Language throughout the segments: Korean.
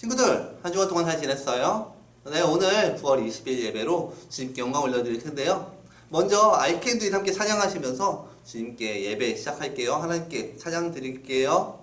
친구들, 한 주간 동안 잘 지냈어요? 네, 오늘 9월 20일 예배로 주님께 영광 올려드릴 텐데요. 먼저 I can do it 함께 찬양하시면서 주님께 예배 시작할게요. 하나님께 찬양 드릴게요.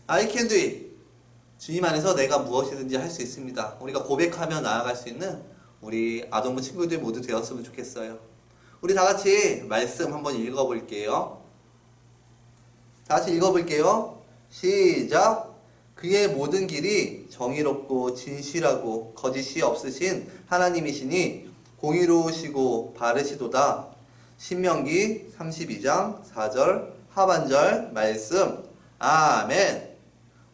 I can do it. 주님 안에서 내가 무엇이든지 할 수 있습니다. 우리가 고백하며 나아갈 수 있는 우리 아동부 친구들 모두 되었으면 좋겠어요. 우리 다 같이 말씀 한번 읽어볼게요. 다 같이 읽어볼게요. 시작. 그의 모든 길이 정의롭고 진실하고 거짓이 없으신 하나님이시니 공의로우시고 바르시도다. 신명기 32장 4절 하반절 말씀. 아멘.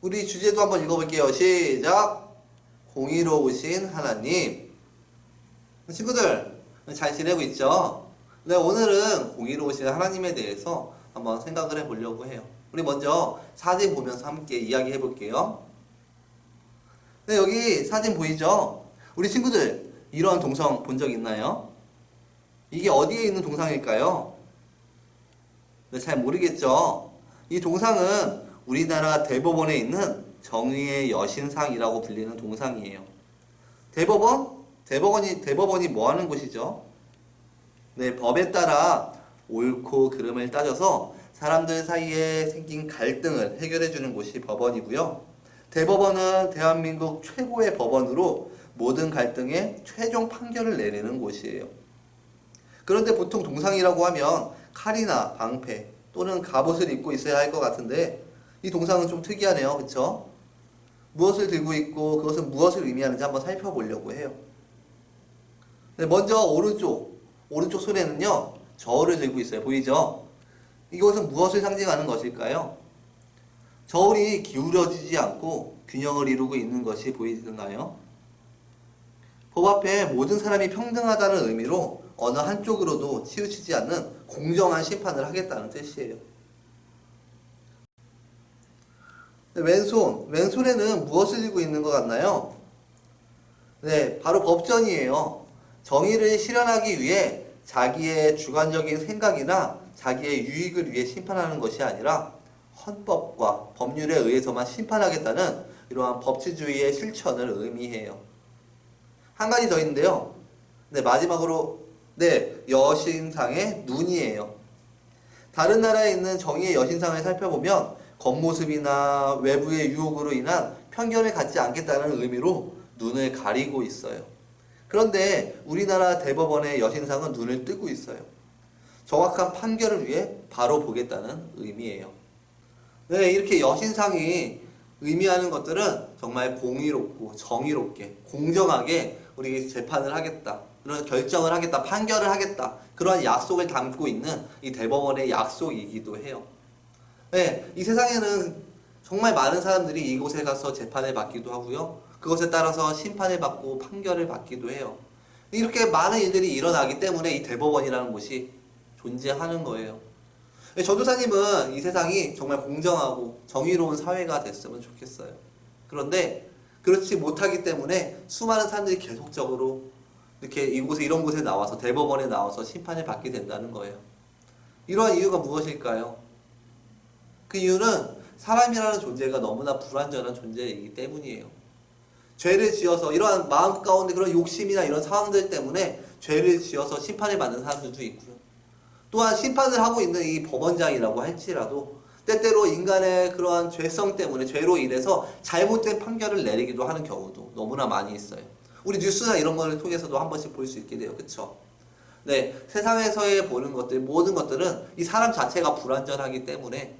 우리 주제도 한번 읽어볼게요. 시작. 공의로우신 하나님. 친구들 잘 지내고 있죠? 네, 오늘은 공의로우신 하나님에 대해서 한번 생각을 해보려고 해요. 우리 먼저 사진 보면서 함께 이야기해 볼게요. 네, 여기 사진 보이죠? 우리 친구들 이런 동상 본 적 있나요? 이게 어디에 있는 동상일까요? 네, 잘 모르겠죠? 이 동상은 우리나라 대법원에 있는 정의의 여신상이라고 불리는 동상이에요. 대법원이 뭐 하는 곳이죠? 네, 법에 따라 옳고 그름을 따져서 사람들 사이에 생긴 갈등을 해결해 주는 곳이 법원이고요. 대법원은 대한민국 최고의 법원으로 모든 갈등에 최종 판결을 내리는 곳이에요. 그런데 보통 동상이라고 하면 칼이나 방패 또는 갑옷을 입고 있어야 할 것 같은데 이 동상은 좀 특이하네요. 그쵸? 무엇을 들고 있고 그것은 무엇을 의미하는지 한번 살펴보려고 해요. 네, 먼저 오른쪽 손에는요 저울을 들고 있어요. 보이죠? 이것은 무엇을 상징하는 것일까요? 저울이 기울어지지 않고 균형을 이루고 있는 것이 보이나요? 법 앞에 모든 사람이 평등하다는 의미로 어느 한쪽으로도 치우치지 않는 공정한 심판을 하겠다는 뜻이에요. 왼손에는 무엇을 쥐고 있는 것 같나요? 네, 바로 법전이에요. 정의를 실현하기 위해 자기의 주관적인 생각이나 자기의 유익을 위해 심판하는 것이 아니라 헌법과 법률에 의해서만 심판하겠다는 이러한 법치주의의 실천을 의미해요. 한 가지 더 있는데요. 네, 마지막으로 여신상의 눈이에요. 다른 나라에 있는 정의의 여신상을 살펴보면 겉모습이나 외부의 유혹으로 인한 편견을 갖지 않겠다는 의미로 눈을 가리고 있어요. 그런데 우리나라 대법원의 여신상은 눈을 뜨고 있어요. 정확한 판결을 위해 바로 보겠다는 의미예요. 네, 이렇게 여신상이 의미하는 것들은 정말 공의롭고 정의롭게 공정하게 우리 재판을 하겠다, 그런 결정을 하겠다, 판결을 하겠다, 그러한 약속을 담고 있는 이 대법원의 약속이기도 해요. 네, 이 세상에는 정말 많은 사람들이 이곳에 가서 재판을 받기도 하고요, 그것에 따라서 심판을 받고 판결을 받기도 해요. 이렇게 많은 일들이 일어나기 때문에 이 대법원이라는 곳이 존재하는 거예요. 전도사님은 이 세상이 정말 공정하고 정의로운 사회가 됐으면 좋겠어요. 그런데 그렇지 못하기 때문에 수많은 사람들이 계속적으로 이렇게 이런 곳에 나와서 대법원에 나와서 심판을 받게 된다는 거예요. 이러한 이유가 무엇일까요? 그 이유는 사람이라는 존재가 너무나 불완전한 존재이기 때문이에요. 죄를 지어서 이러한 마음 가운데 그런 욕심이나 이런 상황들 때문에 죄를 지어서 심판을 받는 사람들도 있고요. 또한 심판을 하고 있는 이 법원장이라고 할지라도 때때로 인간의 그러한 죄성 때문에 죄로 인해서 잘못된 판결을 내리기도 하는 경우도 너무나 많이 있어요. 우리 뉴스나 이런 거를 통해서도 한 번씩 볼 수 있게 돼요. 그쵸? 네, 세상에서의 보는 것들, 모든 것들은 이 사람 자체가 불완전하기 때문에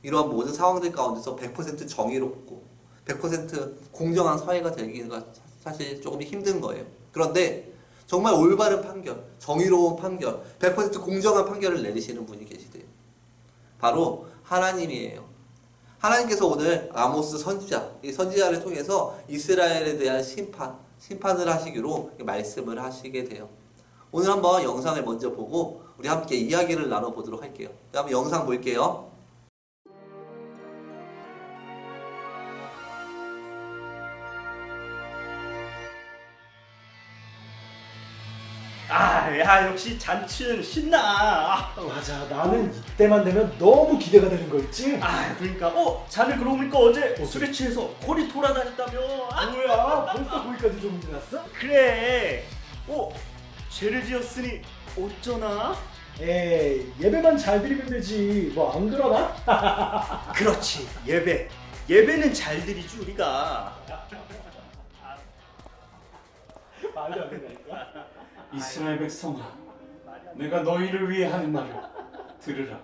이러한 모든 상황들 가운데서 100% 정의롭고 100% 공정한 사회가 되기가 사실 조금 힘든 거예요. 그런데 정말 올바른 판결, 정의로운 판결, 100% 공정한 판결을 내리시는 분이 계시대요. 바로 하나님이에요. 하나님께서 오늘 아모스 선지자, 이 선지자를 통해서 이스라엘에 대한 심판을 하시기로 말씀을 하시게 돼요. 오늘 한번 영상을 먼저 보고 우리 함께 이야기를 나눠보도록 할게요. 한번 영상 볼게요. 야, 역시 잔치는 신나. 맞아, 나는 이때만 되면 너무 기대가 되는 거 있지? 그러니까 자네 그러고 보니까 어제 술에 취해서 거리 돌아다녔다며. 뭐야, 벌써 거기까지 좀 지났어? 그래. 죄를 지었으니 어쩌나? 에이, 예배만 잘 드리면 되지, 뭐 안 그러나? 그렇지, 예배는 잘 드리지 우리가. 말도 안 된다니까. 이스라엘 백성아, 내가 너희를 위해 하는 말을 들으라.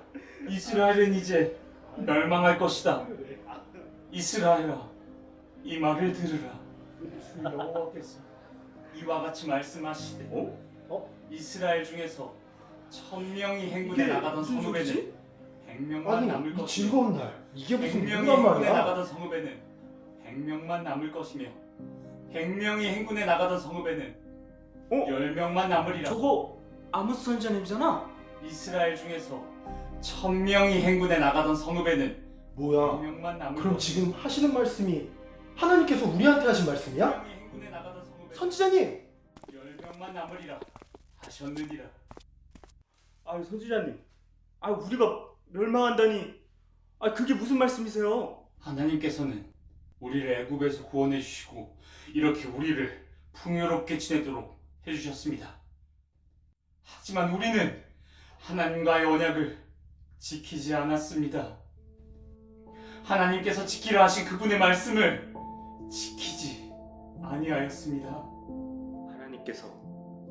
이스라엘은 이제 멸망할 것이다. 이스라엘아, 이 말을 들으라. 주 여호와께서 이와 같이 말씀하시되 이스라엘 중에서 1000명이 행군에 나가던 성읍에는 100명만 남을 이 것이며 즐거운 날, 이게 무슨 100명이 무단 행군에 말이야? 나가던 성읍에는 100명만 남을 것이며 100명이 행군에 나가던 성읍에는 10명만 남으리라. 저거 아모스 선지자님이잖아. 이스라엘 중에서 1000명이 행군에 나가던 성읍에는 뭐야, 100명만 남을 그럼 지금 하시는 말씀이 하나님께서 우리한테 하신 말씀이야? 10명이 행군에 나가던 성읍에는 선지자님! 10명만 남으리라 하셨느니라. 선지자님, 우리가 멸망한다니, 그게 무슨 말씀이세요? 하나님께서는 우리를 애굽에서 구원해 주시고 이렇게 우리를 풍요롭게 지내도록 해주셨습니다. 하지만 우리는 하나님과의 언약을 지키지 않았습니다. 하나님께서 지키라 하신 그분의 말씀을 지키지 아니하였습니다. 하나님께서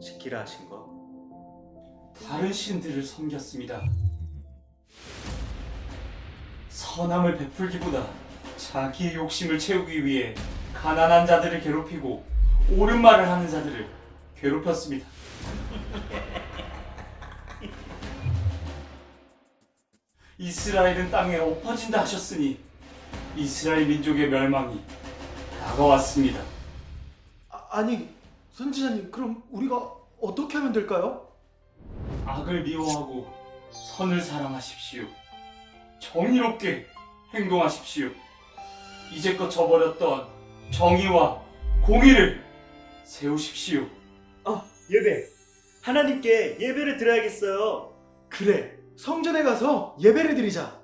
지키라 하신 거? 다른 신들을 섬겼습니다. 선함을 베풀기보다 자기의 욕심을 채우기 위해 가난한 자들을 괴롭히고 옳은 말을 하는 자들을 괴롭혔습니다. 이스라엘은 땅에 엎어진다 하셨으니 이스라엘 민족의 멸망이 다가왔습니다. 아니, 선지자님, 그럼 우리가 어떻게 하면 될까요? 악을 미워하고 선을 사랑하십시오. 정의롭게 행동하십시오. 이제껏 저버렸던 정의와 공의를 세우십시오. 아, 예배. 하나님께 예배를 드려야겠어요. 그래, 성전에 가서 예배를 드리자.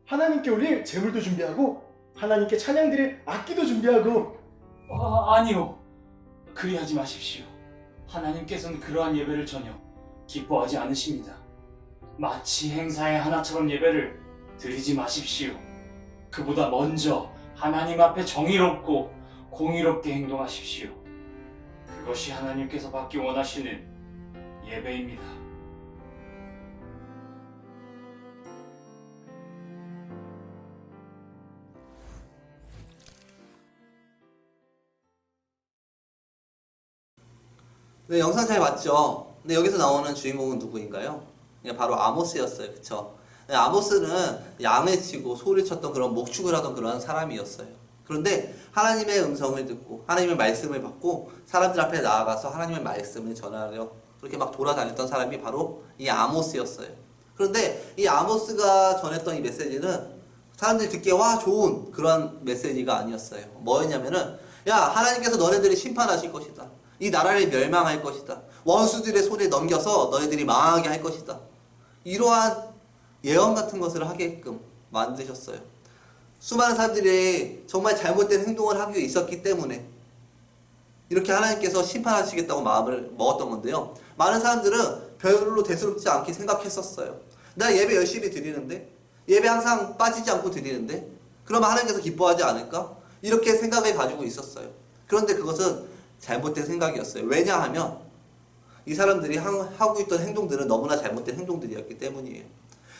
하나님께 올릴 제물도 준비하고 하나님께 찬양 드릴 악기도 준비하고. 아니요. 그리하지 마십시오. 하나님께서는 그러한 예배를 전혀 기뻐하지 않으십니다. 마치 행사의 하나처럼 예배를 드리지 마십시오. 그보다 먼저 하나님 앞에 정의롭고 공의롭게 행동하십시오. 그것이 하나님께서 받기 원하시는 예배입니다. 네, 영상 잘 봤죠? 근데 여기서 나오는 주인공은 누구인가요? 그냥 바로 아모스였어요. 그쵸? 네, 아모스는 양을 치고 소를 쳤던 그런 목축을 하던 그런 사람이었어요. 그런데 하나님의 음성을 듣고 하나님의 말씀을 받고 사람들 앞에 나아가서 하나님의 말씀을 전하려 그렇게 막 돌아다녔던 사람이 바로 이 아모스였어요. 그런데 이 아모스가 전했던 이 메시지는 사람들이 듣기에 와 좋은 그런 메시지가 아니었어요. 뭐였냐면은 야 하나님께서 너네들을 심판하실 것이다. 이 나라를 멸망할 것이다. 원수들의 손에 넘겨서 너희들이 망하게 할 것이다. 이러한 예언 같은 것을 하게끔 만드셨어요. 수많은 사람들이 정말 잘못된 행동을 하고 있었기 때문에 이렇게 하나님께서 심판하시겠다고 마음을 먹었던 건데요. 많은 사람들은 별로 대수롭지 않게 생각했었어요. 나 예배 열심히 드리는데, 예배 항상 빠지지 않고 드리는데, 그러면 하나님께서 기뻐하지 않을까? 이렇게 생각을 가지고 있었어요. 그런데 그것은 잘못된 생각이었어요. 왜냐하면 이 사람들이 하고 있던 행동들은 너무나 잘못된 행동들이었기 때문이에요.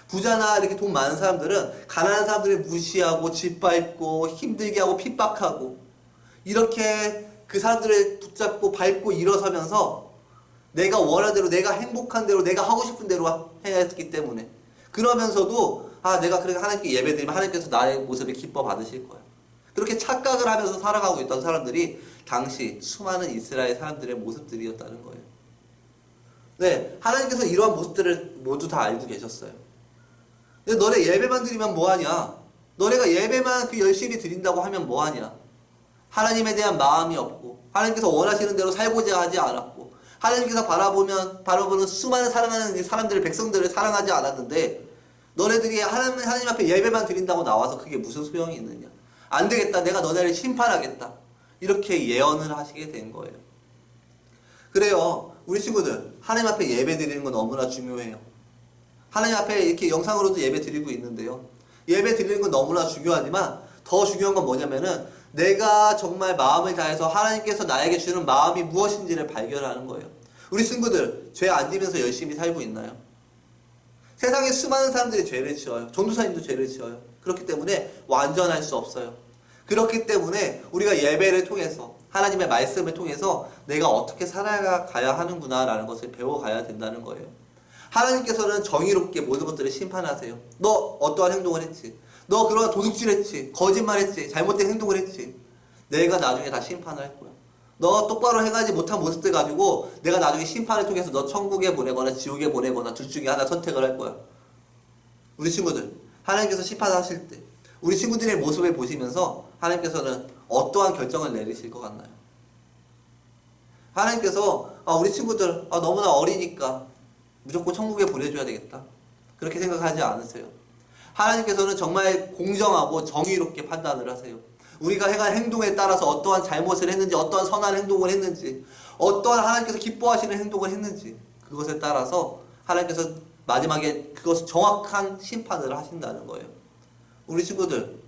부자나 이렇게 돈 많은 사람들은 가난한 사람들을 무시하고 짓밟고 힘들게 하고 핍박하고 이렇게 그 사람들을 붙잡고 밟고 일어서면서 내가 원하는 대로 내가 행복한 대로 내가 하고 싶은 대로 해야 했기 때문에 그러면서도 내가 그렇게 하나님께 예배드리면 하나님께서 나의 모습을 기뻐 받으실 거야. 그렇게 착각을 하면서 살아가고 있던 사람들이 당시 수많은 이스라엘 사람들의 모습들이었다는 거예요. 네, 하나님께서 이러한 모습들을 모두 다 알고 계셨어요. 근데 너네 예배만 드리면 뭐하냐? 너네가 예배만 열심히 드린다고 하면 뭐하냐? 하나님에 대한 마음이 없고 하나님께서 원하시는 대로 살고자 하지 않았고 하나님께서 바라보는 수많은 사랑하는 사람들의 백성들을 사랑하지 않았는데 너네들이 하나님 앞에 예배만 드린다고 나와서 그게 무슨 소용이 있느냐? 안 되겠다. 내가 너네를 심판하겠다. 이렇게 예언을 하시게 된 거예요. 그래요. 우리 친구들 하나님 앞에 예배 드리는 건 너무나 중요해요. 하나님 앞에 이렇게 영상으로도 예배 드리고 있는데요. 예배 드리는 건 너무나 중요하지만 더 중요한 건 뭐냐면은 내가 정말 마음을 다해서 하나님께서 나에게 주는 마음이 무엇인지를 발견하는 거예요. 우리 친구들 죄 안 지면서 열심히 살고 있나요? 세상에 수많은 사람들이 죄를 지어요. 전도사님도 죄를 지어요. 그렇기 때문에 완전할 수 없어요. 그렇기 때문에 우리가 예배를 통해서 하나님의 말씀을 통해서 내가 어떻게 살아가야 하는구나 라는 것을 배워가야 된다는 거예요. 하나님께서는 정의롭게 모든 것들을 심판하세요. 너 어떠한 행동을 했지? 너 그러한 도둑질했지? 거짓말했지? 잘못된 행동을 했지? 내가 나중에 다 심판을 할 거야. 너 똑바로 해가지 못한 모습들 가지고 내가 나중에 심판을 통해서 너 천국에 보내거나 지옥에 보내거나 둘 중에 하나 선택을 할 거야. 우리 친구들 하나님께서 심판하실 때 우리 친구들의 모습을 보시면서 하나님께서는 어떠한 결정을 내리실 것 같나요? 하나님께서 우리 친구들 너무나 어리니까 무조건 천국에 보내줘야 되겠다. 그렇게 생각하지 않으세요. 하나님께서는 정말 공정하고 정의롭게 판단을 하세요. 우리가 행한 행동에 따라서 어떠한 잘못을 했는지, 어떠한 선한 행동을 했는지, 어떠한 하나님께서 기뻐하시는 행동을 했는지 그것에 따라서 하나님께서 마지막에 그것을 정확한 심판을 하신다는 거예요. 우리 친구들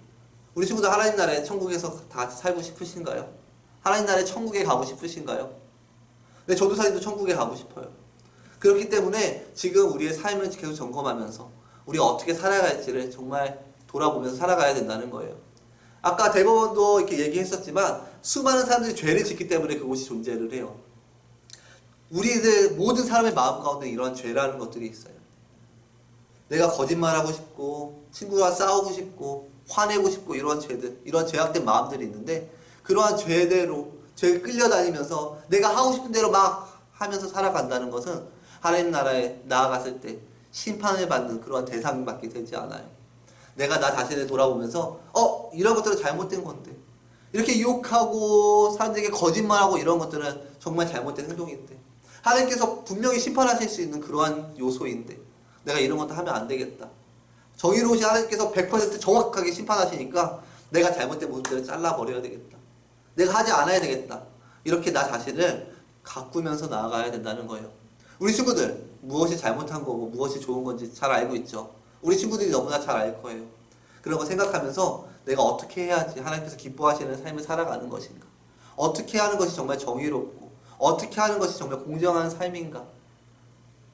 하나님 나라에 천국에서 다 같이 살고 싶으신가요? 하나님 나라에 천국에 가고 싶으신가요? 네, 전도사님도 천국에 가고 싶어요. 그렇기 때문에 지금 우리의 삶을 계속 점검하면서 우리가 어떻게 살아갈지를 정말 돌아보면서 살아가야 된다는 거예요. 아까 대법원도 이렇게 얘기했었지만 수많은 사람들이 죄를 짓기 때문에 그곳이 존재를 해요. 우리들 모든 사람의 마음 가운데 이러한 죄라는 것들이 있어요. 내가 거짓말하고 싶고 친구와 싸우고 싶고 화내고 싶고 이러한 죄들, 이러한 죄악된 마음들이 있는데 그러한 죄대로 죄에 끌려다니면서 내가 하고 싶은 대로 막 하면서 살아간다는 것은 하나님 나라에 나아갔을 때 심판을 받는 그러한 대상밖에 되지 않아요. 내가 나 자신을 돌아보면서 이런 것들은 잘못된 건데, 이렇게 욕하고 사람들에게 거짓말하고 이런 것들은 정말 잘못된 행동인데, 하나님께서 분명히 심판하실 수 있는 그러한 요소인데 내가 이런 것도 하면 안 되겠다. 정의로우신 하나님께서 100% 정확하게 심판하시니까 내가 잘못된 모습들을 잘라버려야 되겠다. 내가 하지 않아야 되겠다. 이렇게 나 자신을 가꾸면서 나아가야 된다는 거예요. 우리 친구들 무엇이 잘못한 거고 무엇이 좋은 건지 잘 알고 있죠. 우리 친구들이 너무나 잘 알 거예요. 그런 거 생각하면서 내가 어떻게 해야지 하나님께서 기뻐하시는 삶을 살아가는 것인가, 어떻게 하는 것이 정말 정의롭고 어떻게 하는 것이 정말 공정한 삶인가,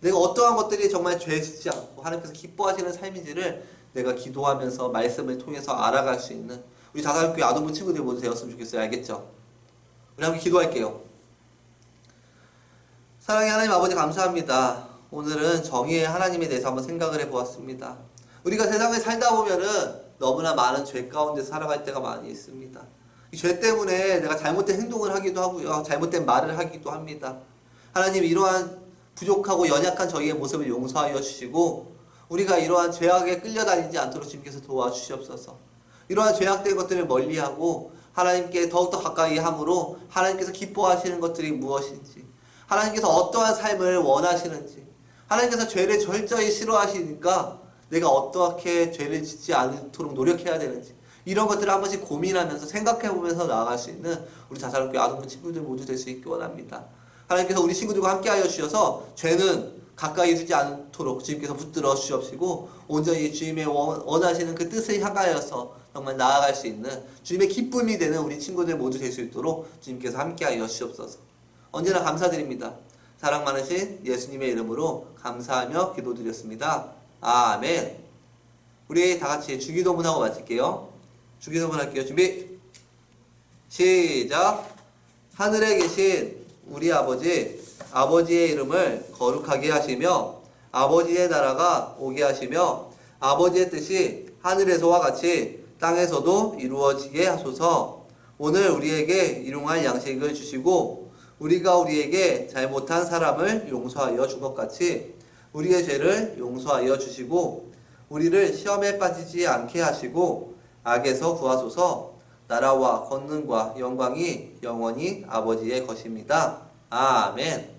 내가 어떠한 것들이 정말 죄짓지 않고 하나님께서 기뻐하시는 삶인지를 내가 기도하면서 말씀을 통해서 알아갈 수 있는 우리 다사교회 아동부 친구들 모두 되었으면 좋겠어요. 알겠죠? 우리 함께 기도할게요. 사랑의 하나님 아버지, 감사합니다. 오늘은 정의의 하나님에 대해서 한번 생각을 해보았습니다. 우리가 세상에 살다 보면은 너무나 많은 죄 가운데 살아갈 때가 많이 있습니다. 이 죄 때문에 내가 잘못된 행동을 하기도 하고요, 잘못된 말을 하기도 합니다. 하나님, 이러한 부족하고 연약한 저희의 모습을 용서하여 주시고 우리가 이러한 죄악에 끌려다니지 않도록 주님께서 도와주시옵소서. 이러한 죄악된 것들을 멀리하고 하나님께 더욱더 가까이 함으로 하나님께서 기뻐하시는 것들이 무엇인지, 하나님께서 어떠한 삶을 원하시는지, 하나님께서 죄를 철저히 싫어하시니까 내가 어떻게 죄를 짓지 않도록 노력해야 되는지, 이런 것들을 한 번씩 고민하면서 생각해보면서 나아갈 수 있는 우리 다사롭게 아동부 친구들 모두 될 수 있기 원합니다. 하나님께서 우리 친구들과 함께 하여 주셔서 죄는 가까이 두지 않도록 주님께서 붙들어 주시옵시고 온전히 주님의 원하시는 그 뜻을 향하여서 정말 나아갈 수 있는 주님의 기쁨이 되는 우리 친구들 모두 될 수 있도록 주님께서 함께 하여 주시옵소서. 언제나 감사드립니다. 사랑 많으신 예수님의 이름으로 감사하며 기도드렸습니다. 아멘. 우리 다 같이 주기도문하고 마칠게요. 주기도문 할게요. 준비. 시작. 하늘에 계신 우리 아버지, 아버지의 이름을 거룩하게 하시며 아버지의 나라가 오게 하시며 아버지의 뜻이 하늘에서와 같이 땅에서도 이루어지게 하소서. 오늘 우리에게 일용할 양식을 주시고 우리가 우리에게 잘못한 사람을 용서하여 준 것 같이 우리의 죄를 용서하여 주시고 우리를 시험에 빠지지 않게 하시고 악에서 구하소서. 나라와 권능과 영광이 영원히 아버지의 것입니다. 아멘.